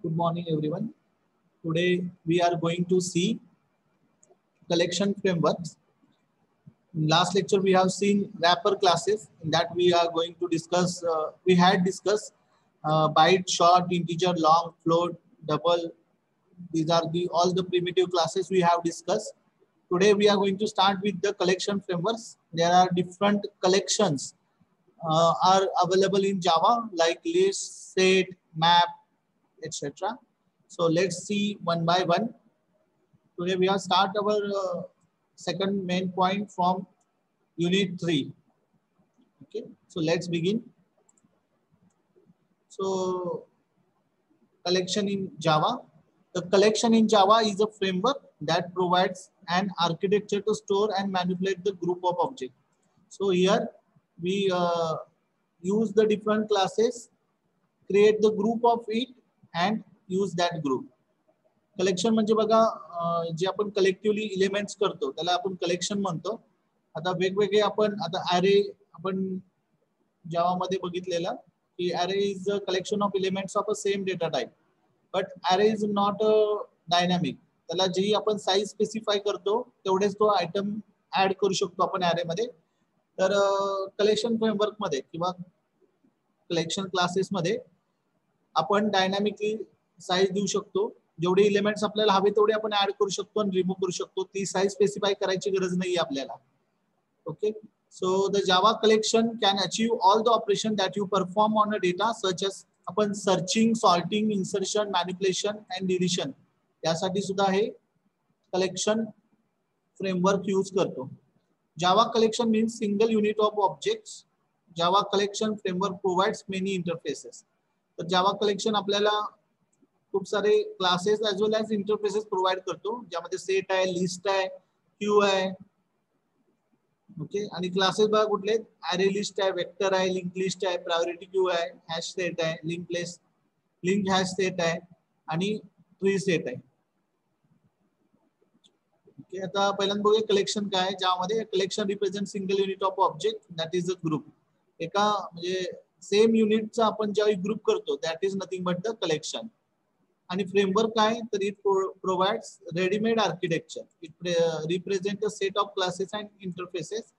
Good morning, everyone. Today we are going to see collection frameworks. In last lecture we have seen wrapper classes. In that we are going to discuss. We had discussed byte, short, integer, long, float, double. These are all the primitive classes we have discussed. Today we are going to start with the collection frameworks. There are different collections are available in Java like list, set, map, etc. So let's see one by one. Today we have start our second main point from unit 3. Okay, so let's begin. So collection in Java. The collection in Java is a framework that provides an architecture to store and manipulate the group of objects. So here we use the different classes, create the group of it and use that group. Collection म्हणजे बघा जे आपण collectively elements करतो त्याला आपण collection म्हणतो. आता वेगवेगळे आपण आता ॲरे आपण जावा मध्ये बघितलेला की array is a collection of elements of a same data type, but array is not dynamic. त्याला जेही आपण साईज स्पेसिफाय करतो तेवढेच तो आयटम ऍड करू शकतो आपण ॲरे मध्ये. तर कलेक्शन फ्रेमवर्क मध्ये किंवा कलेक्शन क्लासेस मध्ये आपण डायनामिकली साईज देऊ शकतो. जेवढे एलिमेंट्स आपल्याला हवे तेवढे आपण ऍड करू शकतो आणि रिमूव्ह करू शकतो. ती साईज स्पेसिफाय करायची गरज नाही आपल्याला. Okay, so the Java collection can achieve all the operation that you perform on a data such as आपण searching, sorting, insertion, manipulation and deletion यासाठी सुद्धा हे कलेक्शन फ्रेमवर्क यूज करतो. Java collection means single unit of objects. Java collection framework provides many interfaces. तर Java collection आपल्याला खूप सारे classes as well as interfaces provide करतो, ज्यामध्ये सेट आहे, लिस्ट आहे, क्यू आहे. ओके, आणि क्लासेस बघा कुठले आहेत, ॲरे लिस्ट आहे, वेक्टर आहे, लिंक लिस्ट आहे, प्रायोरिटी क्यू आहे, हॅश सेट आहे, लिंक हॅश सेट आहे आणि ट्री सेट आहे. ओके, आता पहिल्यांदा बघूया कलेक्शन काय आहे. ज्यामध्ये collection represent single unit of object that is a group. एका म्हणजे सेम युनिटचा आपण ज्यावेळी ग्रुप करतो that is nothing but the collection. आणि फ्रेमवर्क काय तर it provides readymade architecture. It represent a set of classes and interfaces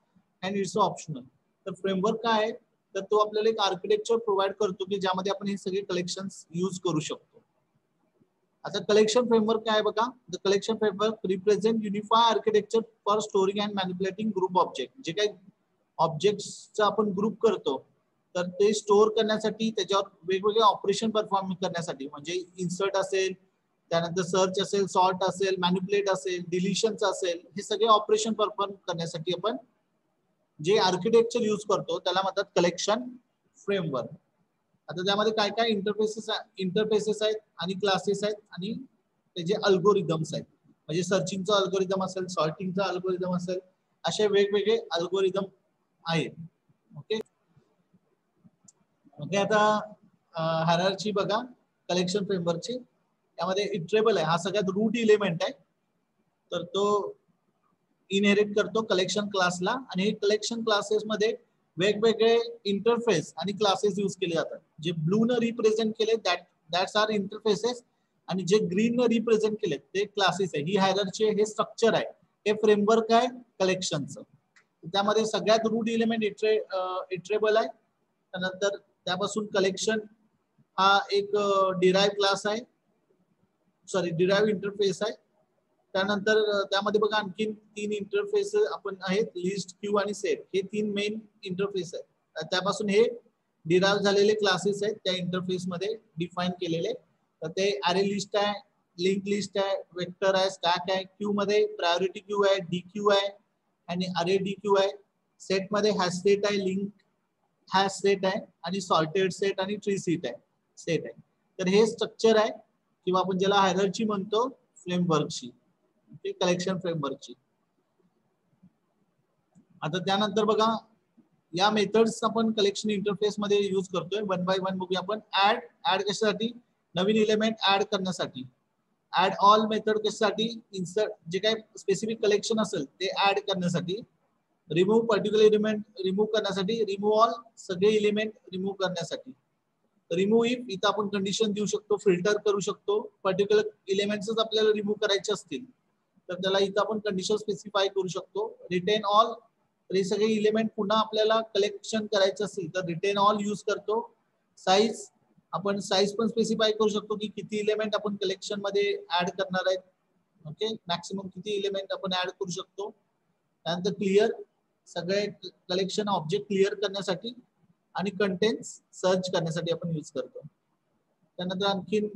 and it's optional. तर फ्रेमवर्क काय आहे तर तो आपल्याला एक आर्किटेक्चर प्रोव्हाइड करतो की ज्यामध्ये आपण हे सगळे कलेक्शन्स यूज करू शकतो. आता कलेक्शन फ्रेमवर्क काय बघा, the collection framework represent unify architecture for storing and manipulating group object. जे काही ऑब्जेक्ट्सचा आपण ग्रुप करतो तर ते स्टोअर करण्यासाठी, त्याच्यावर वेगवेगळे ऑपरेशन परफॉर्म करण्यासाठी, म्हणजे इन्सर्ट असेल, त्यानंतर सर्च असेल, सॉर्ट असेल, मॅनिप्युलेट असेल, डिलिशन्स असेल, हे सगळे ऑपरेशन परफॉर्म करण्यासाठी आपण जे आर्किटेक्चर यूज करतो त्याला म्हणतात कलेक्शन फ्रेमवर्क. आता त्यामध्ये काय काय इंटरफेसेस आहेत आणि क्लासेस आहेत आणि त्याचे अल्गोरिदम्स आहेत. म्हणजे सर्चिंगचा अल्गोरिदम असेल, सॉर्टिंगचा अल्गोरिदम असेल, असे वेगवेगळे अल्गोरिदम आहेत. ओके ओके, आता हायरार्ची बघा कलेक्शन फ्रेमवर्कची. त्यामध्ये इटरेबल आहे, हा सगळ्यात रूट एलिमेंट आहे. तर तो इनहेरिट करतो कलेक्शन क्लासला. आणि हे कलेक्शन क्लासेस मध्ये वेगवेगळे इंटरफेस आणि क्लासेस यूज केले जातात. जे ब्लू न रिप्रेझेंट केले दॅट्स आर इंटरफेसेस आणि जे ग्रीन न रिप्रेझेंट केले ते क्लासेस आहे. ही हायरार्ची, हे स्ट्रक्चर आहे, हे फ्रेमवर्क आहे कलेक्शनचं. त्यामध्ये सगळ्यात रूट एलिमेंट इटरेबल आहे. त्यानंतर त्यापासून कलेक्शन हा एक डिराइव्ह क्लास आहे, सॉरी डिराइव्ह इंटरफेस आहे. त्यानंतर त्यामध्ये बघा आणखी 3 इंटरफेस आपण आहेत, लिस्ट, क्यू आणि सेट. हे 3 मेन इंटरफेस आहेत. त्यापासून हे डिराइव्ह झालेले क्लासेस आहेत त्या इंटरफेस मध्ये डिफाईन केलेले. तर ते ॲरे लिस्ट आहे, लिंक लिस्ट आहे, वेक्टर आहे, स्टॅक आहे. क्यू मध्ये प्रायोरिटी क्यू आहे, डी क्यू आहे आणि अरे डी क्यू आहे. सेट मध्ये हॅश सेट आहे, लिंक हॅश सेट आहे आणि सॉर्टेड सेट आणि ट्री सेट आहे. तर हे स्ट्रक्चर आहे किंवा आपण ज्याला हायरार्ची म्हणतो फ्रेमवर्कची, कलेक्शन फ्रेमवर्कची. आता त्यानंतर बघा या मेथड्स आपण कलेक्शन इंटरफेस मध्ये यूज करतोय. वन बाय वन बघूया आपण. ऍड कशासाठी, नवीन एलिमेंट ऍड करण्यासाठी. ऍड ऑल मेथड कशासाठी, इन्सर्ट जे काही स्पेसिफिक कलेक्शन असेल ते ऍड करण्यासाठी. रिमूव्ह पर्टिक्युलर एलिमेंट रिमूव्ह करण्यासाठी. रिमूव्ह ऑल सगळे एलिमेंट रिमूव्ह करण्यासाठी. रिमूव्ह इफ इथं आपण कंडिशन देऊ शकतो, फिल्टर करू शकतो. पर्टिक्युलर एलिमेंट्सच आपल्याला रिमूव्ह करायचे असतील तर त्याला इथं आपण कंडिशन स्पेसिफाय करू शकतो. रिटेन ऑल, तर हे सगळे एलिमेंट पुन्हा आपल्याला कलेक्शन करायचे असतील तर रिटेन ऑल यूज करतो. साईज, आपण साईज पण स्पेसिफाय करू शकतो की किती एलिमेंट आपण कलेक्शन मध्ये ऍड करणार आहेत. ओके, मॅक्सिमम किती एलिमेंट आपण ऍड करू शकतो. त्यानंतर क्लिअर, सगळे कलेक्शन ऑब्जेक्ट क्लिअर करण्यासाठी, आणि कंटेंट्स सर्च करण्यासाठी आपण यूज करतो. त्यानंतर आणखीन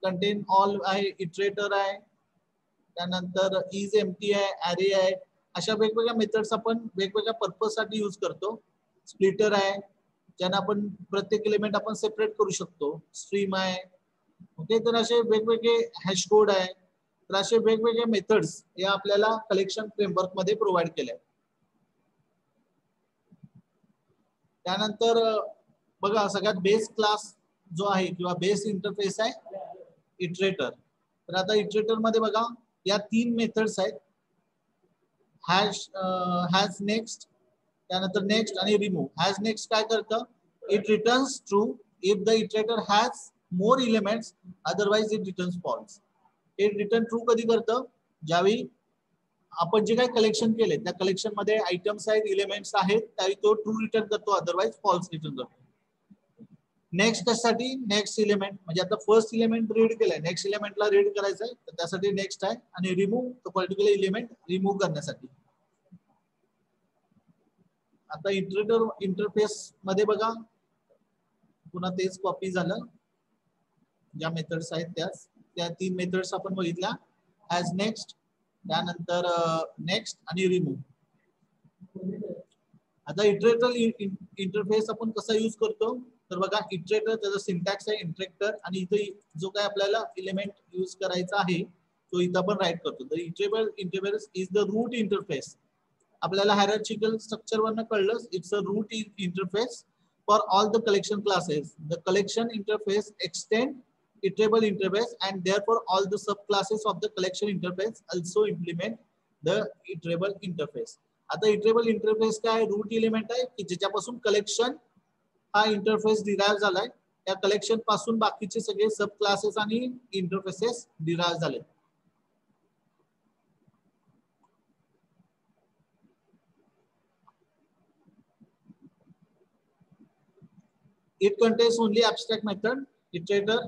कंटेन ऑल आहे, इटरेटर आहे, त्यानंतर इज एम्प्टी आहे, ॲरे आहे. अशा वेगवेगळ्या मेथड्स आपण वेगवेगळ्या पर्पज साठी यूज करतो. स्प्लिटर आहे, ज्यांना आपण प्रत्येक एलिमेंट आपण सेपरेट करू शकतो. स्ट्रीम आहे. ओके, तर असे वेगवेगळे हॅश कोड आहे. तर असे वेगवेगळे मेथड्स या आपल्याला कलेक्शन फ्रेमवर्क मध्ये प्रोव्हाइड केले. त्यानंतर बघा, सगळ्यात बेस क्लास जो आहे किंवा बेस इंटरफेस आहे इटरेटर. तर आता इटरेटर मध्ये बघा या 3 मेथड्स आहेत, हॅज नेक्स्ट, त्यानंतर नेक्स्ट आणि रिमूव्ह. हॅज नेक्स्ट काय करतं, it returns true if the iterator has more elements, otherwise it returns false. हे रिटर्न ट्रू कधी करतं, ज्यावेळी आपण जे काही कलेक्शन केले त्या कलेक्शन मध्ये आयटम्स आहेत, एलिमेंट्स आहेत, त्यावेळी तो ट्रू रिटर्न करतो, अदरवाइज फॉल्स रिटर्न करतो. नेक्स्ट कशासाठी, नेक्स्ट एलिमेंट, म्हणजे आता फर्स्ट एलिमेंट रीड केलाय, नेक्स्ट एलिमेंटला रीड करायचंय तर त्यासाठी नेक्स्ट आहे. आणि रिमूव्ह, तो पर्टिक्युलर एलिमेंट रिमूव्ह करण्यासाठी. आता इटरेटर इंटरफेस मध्ये बघा पुन्हा तेच कॉपी झालं, ज्या मेथड्स आहेत त्या 3 मेथड्स आपण बघितल्या, ॲज नेक्स्ट, त्यानंतर नेक्स्ट आणि रिमूव्ह. आता इटरेटर इंटरफेस आपण कसा यूज करतो, तर बघा इटरेटर त्याचा सिंटॅक्स आहे इंटरेक्टर, आणि इथे जो काय आपल्याला एलिमेंट यूज करायचा आहे तो इथं आपण राईट करतो. तर iterable interface is the root interface. आपल्याला हायरार्चिकल स्ट्रक्चर वरनं कळलं, it's a root interface for all the collection classes. The collection interface extend iterable interface and therefore all the subclasses of the collection interface also implement the iterable interface. आता iterable interface काय, route element आहे की ज्याच्यापासून collection हा interface derive झालाय. त्या collection पासून बाकीचे सगळे सब क्लासेस आणि इंटरफेसेस डिराइव्ह झाले. It contains only abstract method, iterator,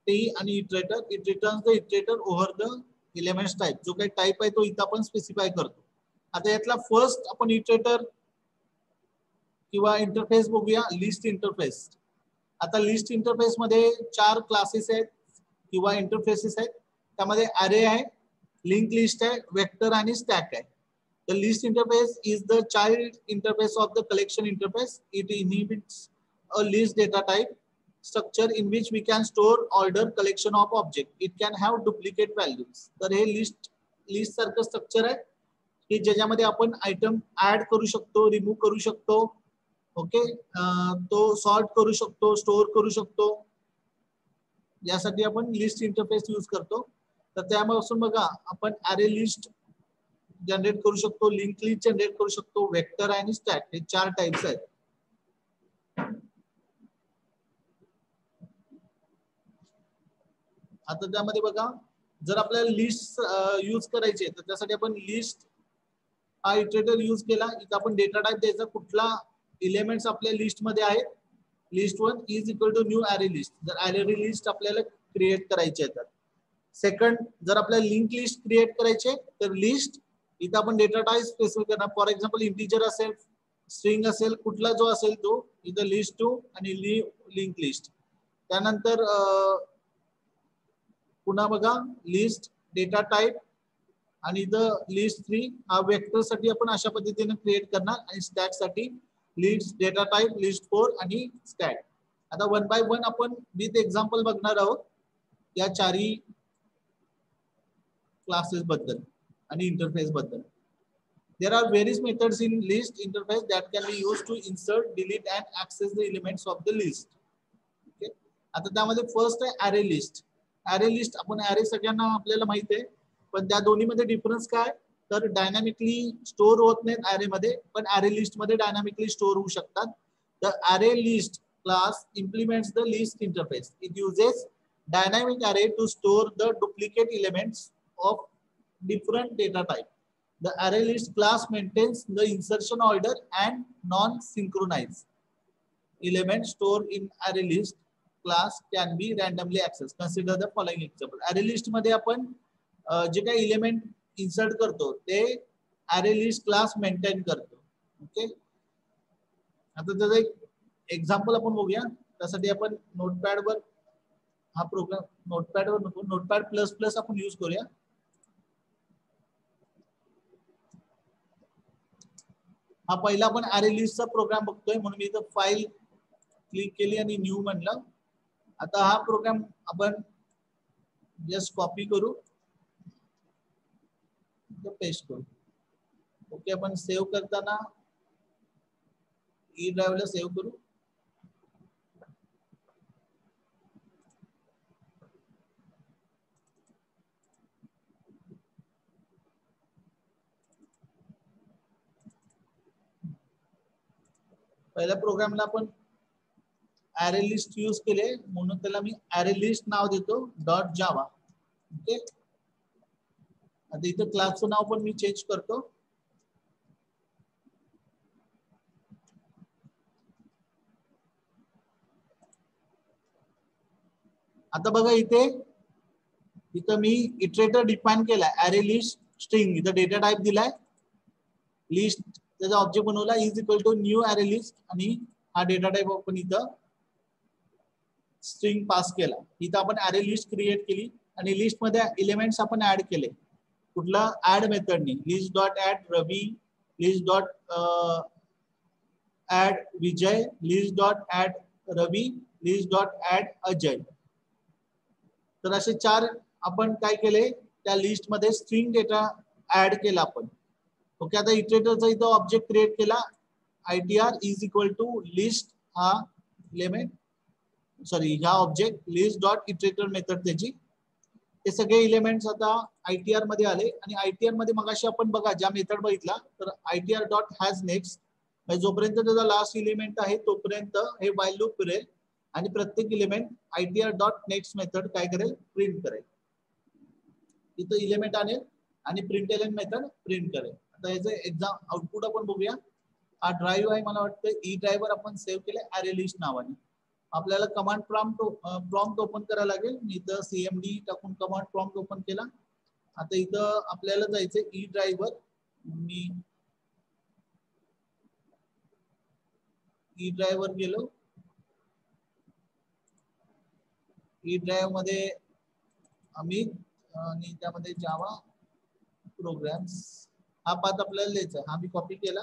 T आणि iterator. It returns the iterator over the elements type. जो काही टाइप आहे तो इथं आपण स्पेसिफाय करतो. आता यातला फर्स्ट आपण इटरेटर किंवा इंटरफेस बघूया, लिस्ट इंटरफेस. आता लिस्ट इंटरफेस मध्ये 4 क्लासेस आहेत किंवा इंटरफेसेस आहेत. त्यामध्ये ॲरे आहे, लिंक लिस्ट आहे, वेक्टर आणि स्टॅक आहे. The list interface is the child interface of the collection interface. It inhibits a list data type structure in which we can store order collection of object. It can have duplicate values. तर हे list सारखं structure आहे की ज्याच्यामध्ये आपण item add करू शकतो, remove करू शकतो. ओके, तो सॉर्ट करू शकतो, स्टोअर करू शकतो. यासाठी आपण लिस्ट इंटरफेस यूज करतो. तर त्यापासून बघा आपण ॲरे लिस्ट जनरेट करू शकतो, लिंक लिस्ट जनरेट करू शकतो, वेक्टर आणि स्टॅक, हे 4 टाइप्स आहेत. आता त्यामध्ये बघा जर आपल्याला लिस्ट यूज करायचे तर त्यासाठी आपण लिस्ट हा इटरेटर यूज केला. इथं आपण डेटा टाइप द्यायचा, कुठला एलिमेंट्स आपल्या लिस्ट मध्ये आहेत. List 1 is equal to new array list. जर ॲरे लिस्ट आपल्याला क्रिएट करायचे आहेत. सेकंड, जर आपल्याला लिंक लिस्ट क्रिएट करायचे तर लिस्ट, इथं आपण डेटा टाइप स्पेसिफाय करणार. फॉर एक्झाम्पल इंटिजर असेल, स्ट्रिंग असेल, कुठला जो असेल तो, इथं लिस्ट 2 आणि लिंक लिस्ट. त्यानंतर पुन्हा बघा लिस्ट डेटा टाइप आणि इथं लिस्ट 3 हा वेक्टर साठी आपण अशा पद्धतीने क्रिएट करणार. आणि स्टॅक साठी लिस्ट डेटा टाइप, लिस्ट 4 आणि स्टॅक. आता 1 बाय 1 आपण विथ एक्झाम्पल बघणार आहोत या 4 क्लासेस बद्दल आणि इंटरफेस बद्दल. There are various methods in list interface that can be used to insert, delete and access the elements of the list. Okay. आता त्यामध्ये फर्स्ट आहे ॲरे लिस्ट. ॲरे लिस्ट, आपण ॲरे सगळ्यांना आपल्याला माहिती आहे, पण त्या दोन्ही मध्ये डिफरन्स काय, तर डायनामिकली स्टोअर होत नाहीत ॲरे मध्ये, पण ॲरे लिस्ट मध्ये डायनामिकली स्टोअर होऊ शकतात. तर array list class implements the list interface. It uses dynamic array to store the duplicate elements of different data type. The array list class maintains the insertion order and non-synchronized elements stored in array list class can be randomly accessed. Consider the following example. Array list मध्ये आपण जे काही element insert करतो ते array list class maintain करतो. Okay, आता त्याचं एक एक्झाम्पल आपण बघूया. त्यासाठी आपण नोटपॅड वर हा प्रोग्राम, नोटपॅड वर नको, नोटपॅड प्लस प्लस आपण यूज करूया. हा पहिला आपण array list चा प्रोग्राम बघतोय म्हणून मी इथं फाईल क्लिक केली आणि न्यू म्हणलं. आता हा प्रोग्राम आपण जस्ट कॉपी करू, पेस्ट करू. ओके, आपण सेव्ह करताना ई ड्राईव्हला सेव्ह करू. पहिल्या प्रोग्रामला आपण array list यूज केले म्हणून त्याला मी array list नाव देतो डॉट जावा. ओके, आता इथं क्लासचं नाव पण मी चेंज करतो. आता बघा इथं मी इटरेटर डिफाइन केलाय array list स्ट्रिंग. इथं डेटा टाइप दिलाय लिस्ट, त्याचा ऑब्जेक्ट बनवला is equal to new array list आणि हा डेटा टाइप आपण इथं स्ट्रिंग पास केला. इथं आपण array list क्रिएट केली आणि लिस्ट मध्ये एलिमेंट्स आपण ऍड केले. कुठला ऍड मेथडनी लिस्ट डॉट ऍड रवी, लिस्ट डॉट ऍड विजय, लिस्ट डॉट ऍड रवी, लिस्ट डॉट ऍड अजय. तर असे 4 आपण काय केले, त्या लिस्ट मध्ये स्ट्रिंग डेटा ऍड केला आपण. ओके, आता इटरेटरचा इथं ऑब्जेक्ट क्रिएट केला ITR is equal to list हा एलिमेंट, सॉरी ह्या object list dot iterator method त्याची. हे सगळे एलिमेंट्स आता आयटीआर मध्ये आले आणि आयटीआर मध्ये मगाशी आपण बघा ज्या मेथड बघितला तर आयटीआर डॉट हॅज नेक्स्ट, जोपर्यंत त्याचा लास्ट एलिमेंट आहे तोपर्यंत हे व्हाईल लूप फिरेल आणि प्रत्येक element ITR dot next method काय करेल, प्रिंट करेल. इथं एलिमेंट आणेल आणि प्रिंट एलिमेंट मेथड प्रिंट करेल. आता याचं एक्झाम आउटपुट आपण बघूया. हा ड्राईव्ह आहे, मला वाटतं ई ड्राईव्हवर आपण सेव्ह केले array list नावाने. आपल्याला कमांड प्रॉम्प्ट ओपन करायला लागेल. मी इथं सीएमडी टाकून कमांड प्रॉम्प्ट ओपन केला. आता इथं आपल्याला जायचं ई ड्राईव्हवर. मी ई ड्राईव्हवर गेलो. ई ड्राईव्ह मध्ये आम्ही आणि त्यामध्ये जावा प्रोग्राम्स हा पाथ आपल्याला लिहायचा. हा मी कॉपी केला.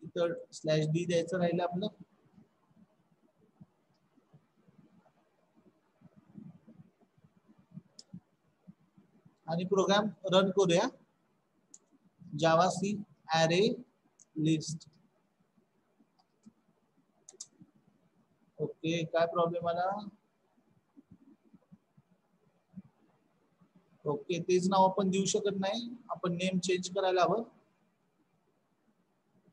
इथं /d द्यायचं राहिलं आपलं. आणि प्रोग्राम रन करूया. जावा सी array list. ओके, काय प्रॉब्लेम आला? ओके, तेच नाव आपण देऊ शकत नाही, आपण नेम चेंज करायला हवं.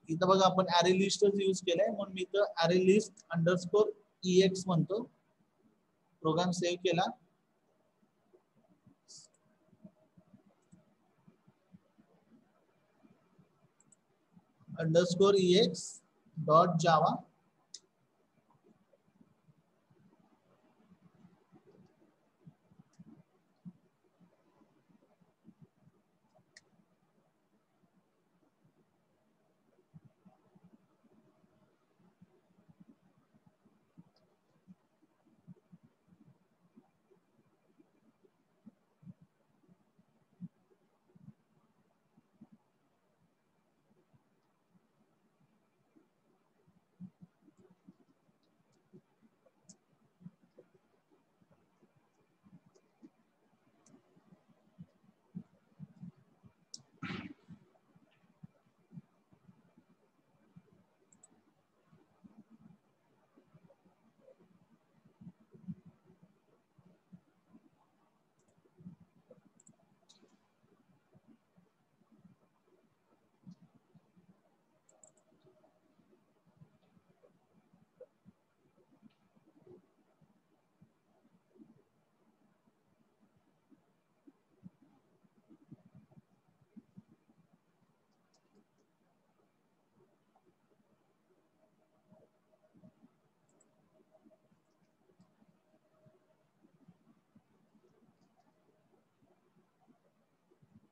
इथं बघा आपण array listच यूज केलाय म्हणून मी इथं array list अंडरस्कोर ex म्हणतो. प्रोग्राम सेव्ह केला. अंडरस्कोर ex डॉट जावा.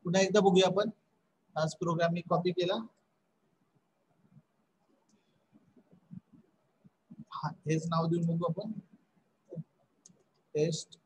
पुन्हा एकदा बघूया आपण. हाच प्रोग्राम मी कॉपी केला. हेच नाव देऊन बघू आपण, टेस्ट.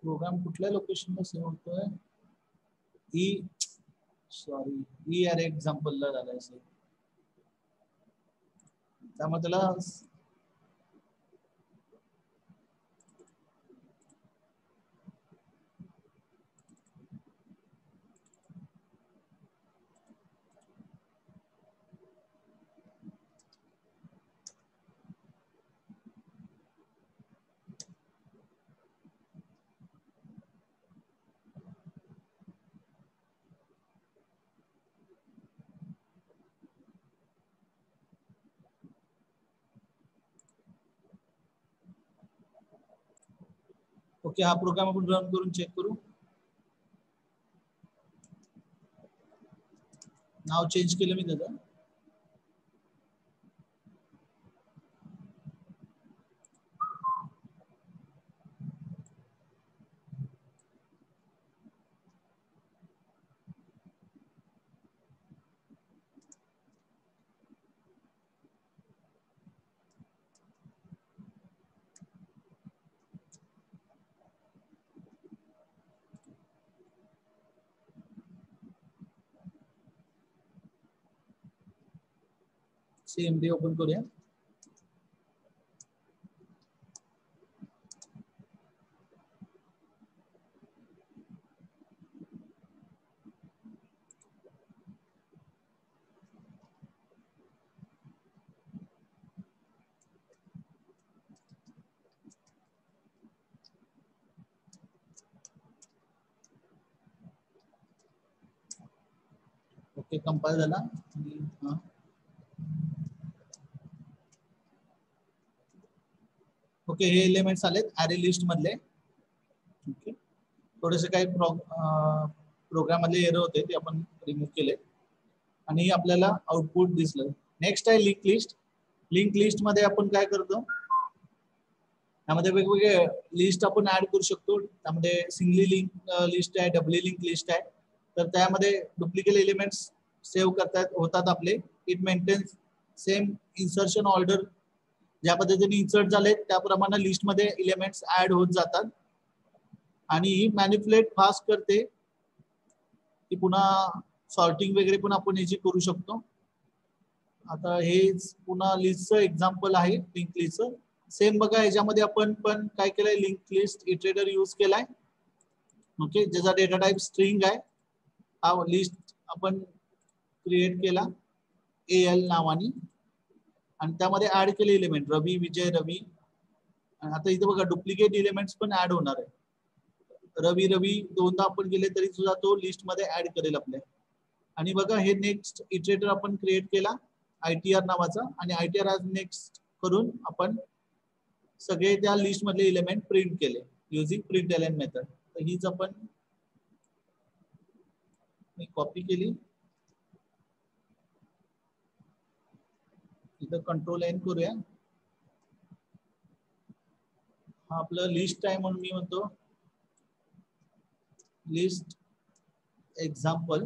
प्रोग्राम कुठल्या लोकेशनला सेव्ह होतोय? ई आर एक्झाम्पलला झालाय सेव्ह. त्यामुळे त्याला ओके. हा प्रोग्राम आपण रन करून चेक करू. नाव चेंज केलं मी त्याचं. CMD ओपन करूया. ओके, कंपाइल झाला. ओके, हे एलिमेंट्स आलेत अरे लिस्ट मधले. ओके, थोडेसे काही प्रोग्राम मधले एरर होते ते आपण रिमूव्ह केले आणि आपल्याला आउटपुट दिसलं. नेक्स्ट आहे लिंक लिस्ट. लिंक लिस्ट मध्ये आपण काय करतो, त्यामध्ये वेगवेगळे लिस्ट आपण ऍड करू शकतो. त्यामध्ये सिंगली लिंक लिस्ट आहे, डबली लिंक लिस्ट आहे. तर त्यामध्ये डुप्लिकेट एलिमेंट्स सेव्ह होतात आपले. It maintains same insertion order. ज्या पद्धतीने इन्सर्ट झाले त्याप्रमाणे लिस्टमध्ये एलिमेंट्स ऍड होत जातात. आणि ही मॅनिप्युलेट फास्ट करते की पुन्हा सॉर्टिंग वगैरे पण आपण याची करू शकतो. आता हे पुन्हा लिस्टचं एक्झाम्पल आहे लिंक लिस्टचं. सेम बघा, ह्याच्यामध्ये आपण पण काय केलंय, लिंक लिस्ट इटरेटर यूज केलाय. ओके, ज्याचा डेटा टाइप स्ट्रिंग आहे. हा लिस्ट आपण क्रिएट केला AL नावानी आणि त्यामध्ये ऍड केले एलिमेंट रवी, विजय, रवी. आणि आता इथे बघा डुप्लिकेट एलिमेंट्स पण ऍड होणार आहे. रवी रवी दोनदा आपण केले तरी सुद्धा तो लिस्ट मध्ये ऍड करेल आपल्या. आणि बघा हे नेक्स्ट इटरेटर आपण क्रिएट केला ITR नावाचा, आणि ITR आज नेक्स्ट करून आपण सगळे त्या लिस्ट मधले एलिमेंट प्रिंट केले युजिंग println मेथड. तर हीच आपण कॉपी केली, इथं कंट्रोल N करूया. हा आपलं लिस्ट आहे म्हणून मी म्हणतो लिस्ट एक्झाम्पल.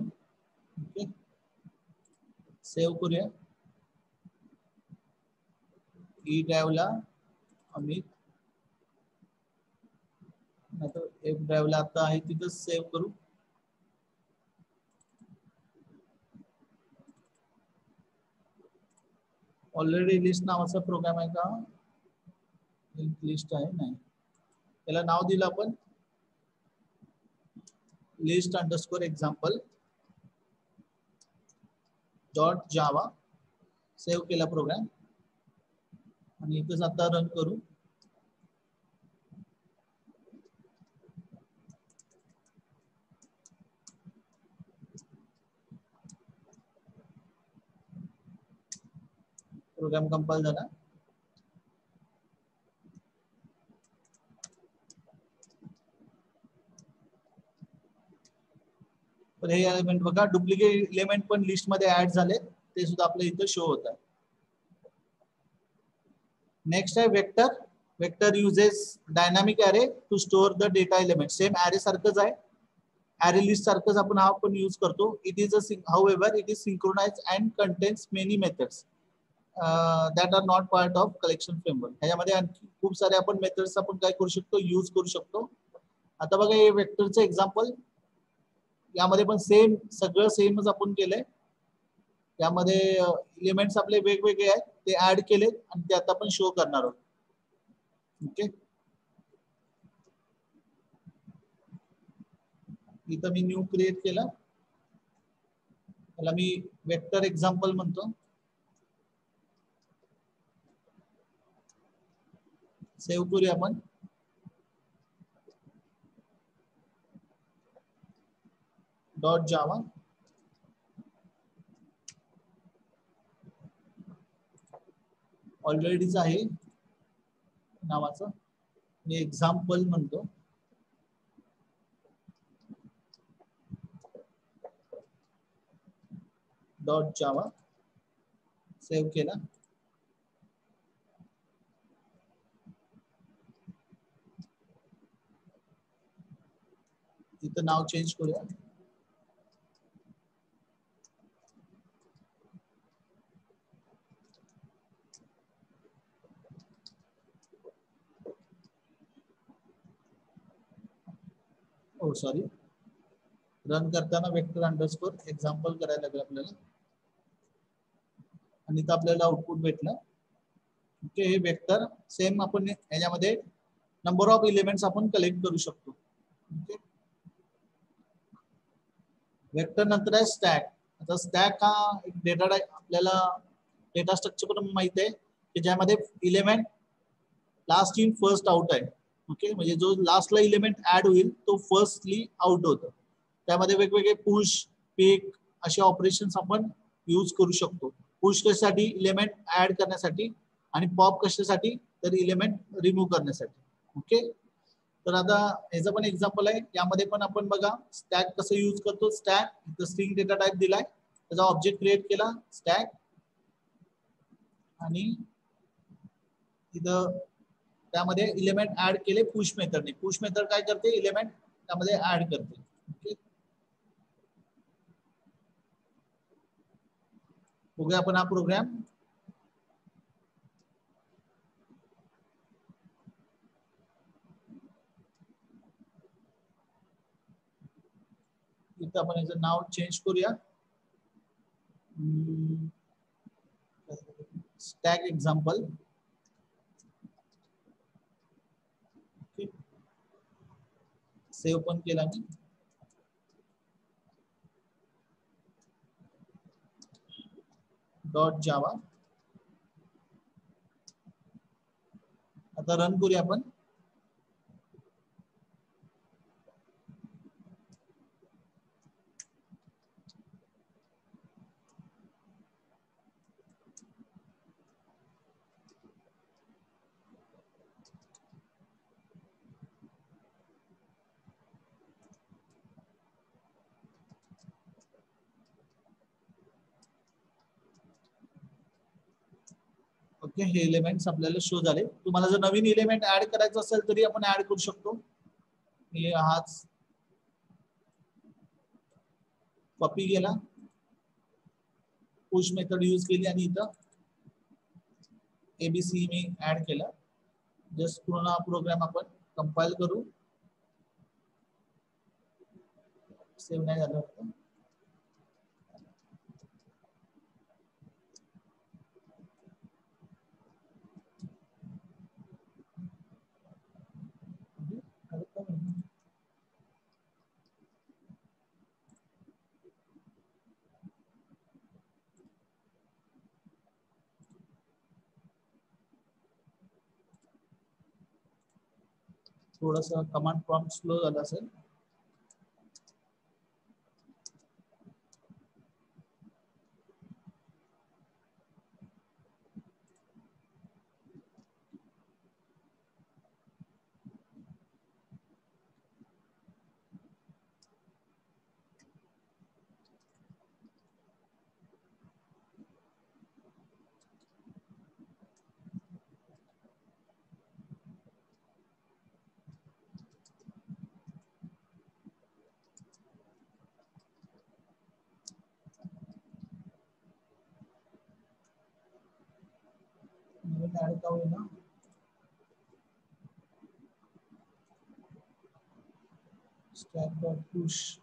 ओके, सेव्ह करूया. ई ड्राईव्हला अमित, नाहीतर F ड्राईव्हला आता आहे तिथं सेव्ह करू. ऑलरेडी लिस्ट नावाचा प्रोग्राम आहे का, लिंक लिस्ट आहे नाही, त्याला नाव दिलं आपण लिस्ट अंडरस्कोर एक्झाम्पल डॉट जावा. सेव्ह केला प्रोग्राम आणि इथेच आता रन करू. प्रोग्राम कंपाइल झाला. तर हे एलिमेंट बघा, डुप्लिकेट एलिमेंट पण लिस्ट मध्ये ऍड झाले, ते सुद्धा आपल्या इथं शो होत आहे. नेक्स्ट आहे vector. Vector uses dynamic array to store the data element. Same array सारखंच आहे, अरे लिस्ट सारखंच आपण हा पण यूज करतो. It is however it is synchronize and contains many methods that are not part of collection framework. ह्याच्यामध्ये आणखी खूप सारे आपण मेथड्स आपण काय करू शकतो, यूज करू शकतो. आता बघा हे वेक्टरचं एक्झाम्पल, यामध्ये पण सेम सगळं सेमच आपण केलंय. त्यामध्ये एलिमेंट्स आपले वेगवेगळे आहेत, ते ऍड केलेत आणि ते आता आपण शो करणार आहोत. ओके, इथं मी न्यू क्रिएट केला, त्याला मी वेक्टर एक्झाम्पल म्हणतो. सेव्ह करूया आपण. डॉट जावा ऑलरेडीच आहे नावाचं, मी एक्झाम्पल म्हणतो. डॉट जावा सेव्ह केला. इथं नाव चेंज करूया. ओ सॉरी, रन करताना वेक्टर अंडरस्कोर एक्झाम्पल करायला लागेल आपल्याला, आणि इथं आपल्याला आउटपुट भेटलं. ओके, हे वेक्टर सेम आपण ह्याच्यामध्ये नंबर ऑफ एलिमेंट्स आपण कलेक्ट करू शकतो. ओके, वेक्टर नंतर आहे स्टॅक. आता स्टॅक हा एक डेटा आपल्याला डेटा स्ट्रक्चर पण माहिती आहे की ज्यामध्ये element last in first out आहे. ओके, म्हणजे जो लास्टला एलिमेंट ऍड होईल तो फर्स्टली आउट होतो. त्यामध्ये वेगवेगळे पुश, पिक असे ऑपरेशन्स आपण यूज करू शकतो. पुश कशासाठी, एलिमेंट ऍड करण्यासाठी, आणि पॉप कशासाठी, तर एलिमेंट रिमूव्ह करण्यासाठी. ओके, तर आता ह्याचं पण एक्झाम्पल आहे. यामध्ये पण आपण बघा स्टॅक कसं यूज करतो. स्टॅक स्ट्रिंग डेटा टाइप दिलाय, त्याचा ऑब्जेक्ट क्रिएट केला स्टॅक, आणि इथं त्यामध्ये एलिमेंट ऍड केले पुश मेथडने. पुश मेथड काय करते, एलिमेंट त्यामध्ये ऍड करते. ओके, बघूया आपण हा प्रोग्राम. इथं आपण याचं नाव चेंज करूया, स्टॅक एक्झाम्पल. सेव्ह पण केला मी. .java. आता रन करूया आपण. ओके, हे एलिमेंट्स आपल्याला शो झाले. तुम्हाला जर नवीन एलिमेंट ऍड करायचं असेल तरी आपण ऍड करू शकतो. हे हाच कॉपी केला, पुश मेथड यूज केली आणि इथं एबीसी मी ऍड केला. जस्ट पूर्ण प्रोग्राम आपण कंपाइल करू. सेव्ह नाही झालं होतं. थोडासा कमांड प्रॉम्प्ट स्लो झाला असेल. ऍड का होईना. stack.push.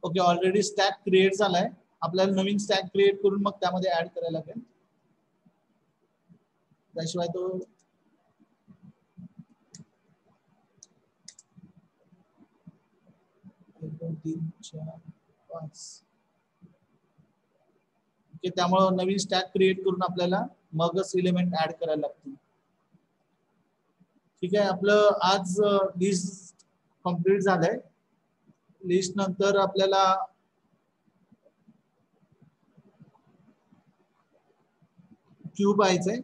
Okay, already stack create झालाय. आपल्याला नवीन स्टॅक क्रिएट करून मग त्यामध्ये ऍड करायला लागेल. त्याशिवाय तो ओके, त्यामुळे नवीन स्टॅक क्रिएट करून आपल्याला मगच एलिमेंट ऍड करायला लागतील. ठीक आहे, आपलं आज लिस्ट कंप्लीट झालंय. लिस्ट नंतर आपल्याला क्यूब आहे.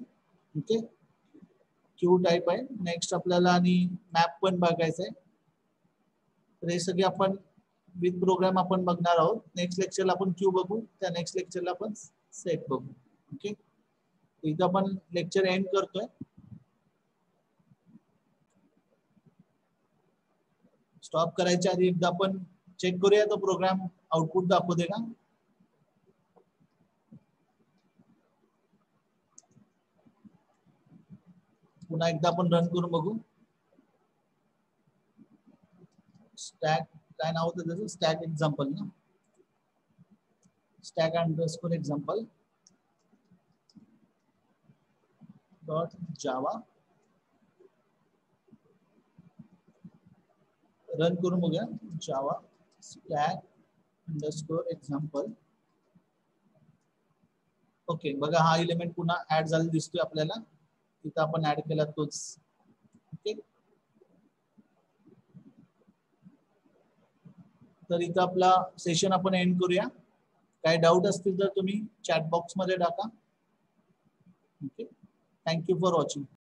ओके, क्यू टाइप आहे. नेक्स्ट आपल्याला आणि मॅप पण बघायचं आहे. तर हे सगळे आपण विथ प्रोग्राम आपण बघणार आहोत. नेक्स्ट लेक्चरला आपण क्यू बघू, त्या नेक्स्ट लेक्चरला आपण सेट बघू. ओके, इथं आपण लेक्चर एंड करतोय. स्टॉप करायच्या आधी एकदा आपण चेक करूया तो प्रोग्राम आउटपुट दाखवते का. पुन्हा एकदा आपण रन करून बघू. स्टॅक काय नाव होतं त्याचं, स्टॅक एक्झाम्पल ना, stack underscore example .java. Run करून बघूया. जावा स्टॅक अंडरस्कोर एक्झाम्पल. ओके, बघा हा एलिमेंट पुन्हा ऍड झालेला दिसतोय आपल्याला. तिथं आपण ऍड केला तोच. ओके, तर इथं आपला सेशन आपण एंड करूया. काय डाऊट असतील तर तुम्ही चॅट बॉक्स मध्ये टाका. Okay, thank you for watching.